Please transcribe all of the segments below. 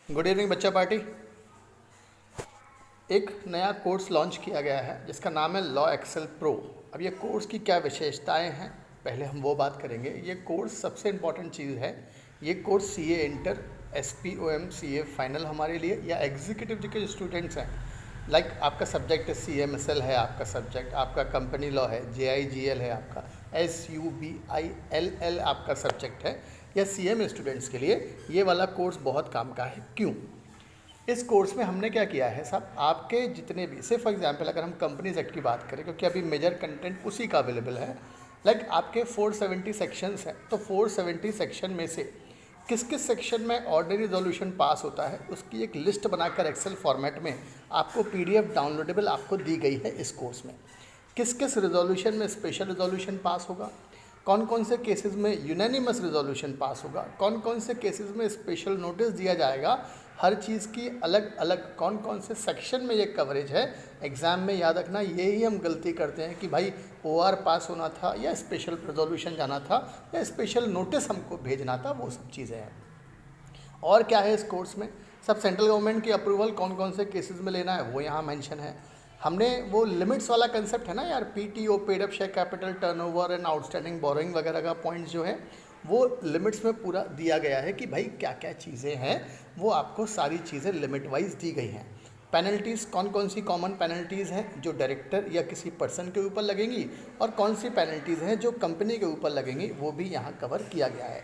Good evening बच्चा party. एक नया कोर्स लॉन्च किया गया है जिसका नाम है लॉ एक्सेल प्रो। अब ये कोर्स की क्या विशेषताएं हैं पहले हम वो बात करेंगे। ये कोर्स सबसे इम्पॉर्टेंट चीज़ है, ये course CA inter SPOM CA final हमारे लिए या एग्जीक्यूटिव के स्टूडेंट्स हैं, लाइक आपका सब्जेक्ट CMSL है, आपका सब्जेक्ट आपका कंपनी लॉ है, JIGL है, आपका SUBILL आपका सब्जेक्ट है, या CM स्टूडेंट्स के लिए ये वाला कोर्स बहुत काम का है। क्यों? इस कोर्स में हमने क्या किया है साहब, आपके जितने भी से फॉर एग्जांपल अगर हम कंपनीज एक्ट की बात करें, क्योंकि अभी मेजर कंटेंट उसी का अवेलेबल है, लाइक आपके 470 सेक्शंस हैं, तो 470 सेक्शन में से किस किस सेक्शन में ऑर्डिनरी रेजोल्यूशन पास होता है उसकी एक लिस्ट बनाकर एक्सेल फॉर्मेट में आपको PDF डाउनलोडेबल आपको दी गई है। इस कोर्स में किस किस रेजोल्यूशन में स्पेशल रेजोल्यूशन पास होगा, कौन कौन से केसेस में यूनानिमस रेजोल्यूशन पास होगा, कौन कौन से केसेस में स्पेशल नोटिस दिया जाएगा, हर चीज़ की अलग अलग कौन कौन से सेक्शन में ये कवरेज है। एग्ज़ाम में याद रखना, यही हम गलती करते हैं कि भाई OR पास होना था या स्पेशल रेजोल्यूशन जाना था या स्पेशल नोटिस हमको भेजना था, वो सब चीज़ें हैं। और क्या है इस कोर्स में, सब सेंट्रल गवर्नमेंट की अप्रूवल कौन कौन से केसेस में लेना है वो यहाँ मेंशन है। हमने वो लिमिट्स वाला कंसेप्ट है ना यार, PTO paid up share capital turnover and outstanding borrowing वगैरह का पॉइंट्स जो है वो लिमिट्स में पूरा दिया गया है कि भाई क्या क्या चीज़ें हैं, वो आपको सारी चीज़ें लिमिट वाइज दी गई हैं। पेनल्टीज़ कौन कौन सी कॉमन पेनल्टीज़ हैं जो डायरेक्टर या किसी पर्सन के ऊपर लगेंगी, और कौन सी पेनल्टीज़ हैं जो कंपनी के ऊपर लगेंगी, वो भी यहाँ कवर किया गया है।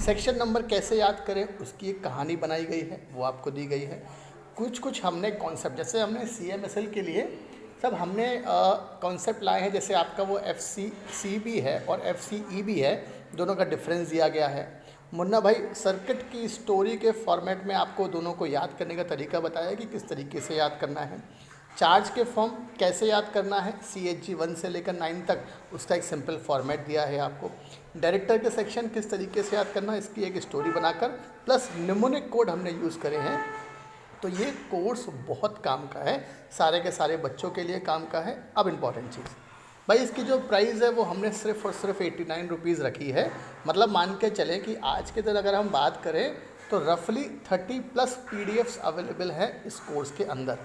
सेक्शन नंबर कैसे याद करें उसकी एक कहानी बनाई गई है, वो आपको दी गई है। कुछ हमने कॉन्सेप्ट, जैसे हमने CMSL के लिए सब हमने कॉन्सेप्ट लाए हैं, जैसे आपका वो FCCB है और FCEB है, दोनों का डिफरेंस दिया गया है। मुन्ना भाई सर्किट की स्टोरी के फॉर्मेट में आपको दोनों को याद करने का तरीका बताया कि किस तरीके से याद करना है। चार्ज के फॉर्म कैसे याद करना है, CHG 1 से लेकर 9 तक उसका एक सिंपल फॉर्मेट दिया है आपको। डायरेक्टर के सेक्शन किस तरीके से याद करना है, इसकी एक स्टोरी बनाकर प्लस निमोनिक कोड हमने यूज़ करे हैं। तो ये कोर्स बहुत काम का है, सारे के सारे बच्चों के लिए काम का है। अब इम्पॉर्टेंट चीज़ भाई, इसकी जो प्राइस है वो हमने सिर्फ और सिर्फ 89 रुपीज़ रखी है। मतलब मान के चलें कि आज के दिन अगर हम बात करें तो रफली 30+ PDFs अवेलेबल है इस कोर्स के अंदर।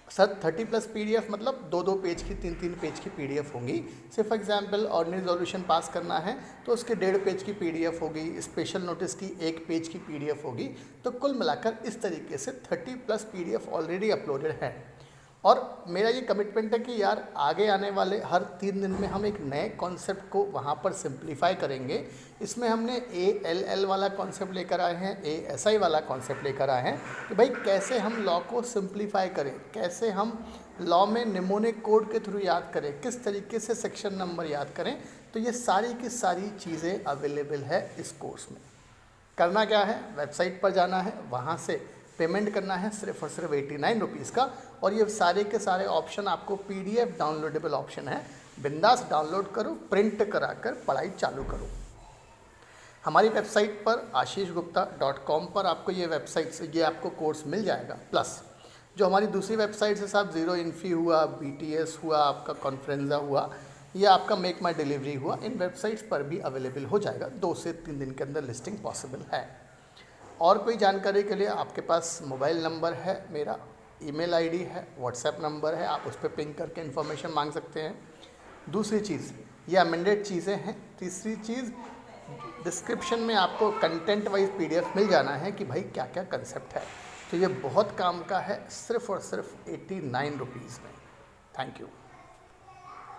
सर 30+ PDF मतलब 2-2 पेज की 3-3 पेज की PDF होंगी। सिर्फ एग्जाम्पल ऑर्डिनरी रेजोल्यूशन पास करना है तो उसके 1.5 पेज की PDF होगी, स्पेशल नोटिस की 1 पेज की PDF होगी। तो कुल मिलाकर इस तरीके से 30+ PDF ऑलरेडी अपलोडेड है। और मेरा ये कमिटमेंट है कि यार आगे आने वाले हर 3 दिन में हम एक नए कॉन्सेप्ट को वहाँ पर सिंप्लीफाई करेंगे। इसमें हमने ALL वाला कॉन्सेप्ट लेकर आए हैं, ASI वाला कॉन्सेप्ट लेकर आए हैं कि भाई कैसे हम लॉ को सिंप्लीफाई करें, कैसे हम लॉ में निमोनिक कोड के थ्रू याद करें, किस तरीके से सेक्शन नंबर याद करें। तो ये सारी की सारी चीज़ें अवेलेबल है इस कोर्स में। करना क्या है, वेबसाइट पर जाना है, वहाँ से पेमेंट करना है सिर्फ और सिर्फ 89 रुपीज़ का, और ये सारे के सारे ऑप्शन आपको PDF डाउनलोडेबल ऑप्शन है। बिंदास डाउनलोड करो, प्रिंट कराकर पढ़ाई चालू करो। हमारी वेबसाइट पर ashishgupta.com पर आपको ये वेबसाइट से ये आपको कोर्स मिल जाएगा। प्लस जो हमारी दूसरी वेबसाइट है साहब, ज़ीरो इन्फी हुआ, BTS हुआ, आपका कॉन्फ्रेंजा हुआ, या आपका मेक माई डिलीवरी हुआ, इन वेबसाइट्स पर भी अवेलेबल हो जाएगा। 2 से 3 दिन के अंदर लिस्टिंग पॉसिबल है। और कोई जानकारी के लिए आपके पास मोबाइल नंबर है मेरा, ईमेल ID है, WhatsApp नंबर है, आप उस पर पिंग करके इन्फॉर्मेशन मांग सकते हैं। दूसरी चीज़ ये अमेंडेड चीज़ें हैं। तीसरी चीज़ डिस्क्रिप्शन में आपको कंटेंट वाइज PDF मिल जाना है कि भाई क्या क्या कंसेप्ट है। तो ये बहुत काम का है, सिर्फ और सिर्फ 89 रुपीज़ में। Thank you.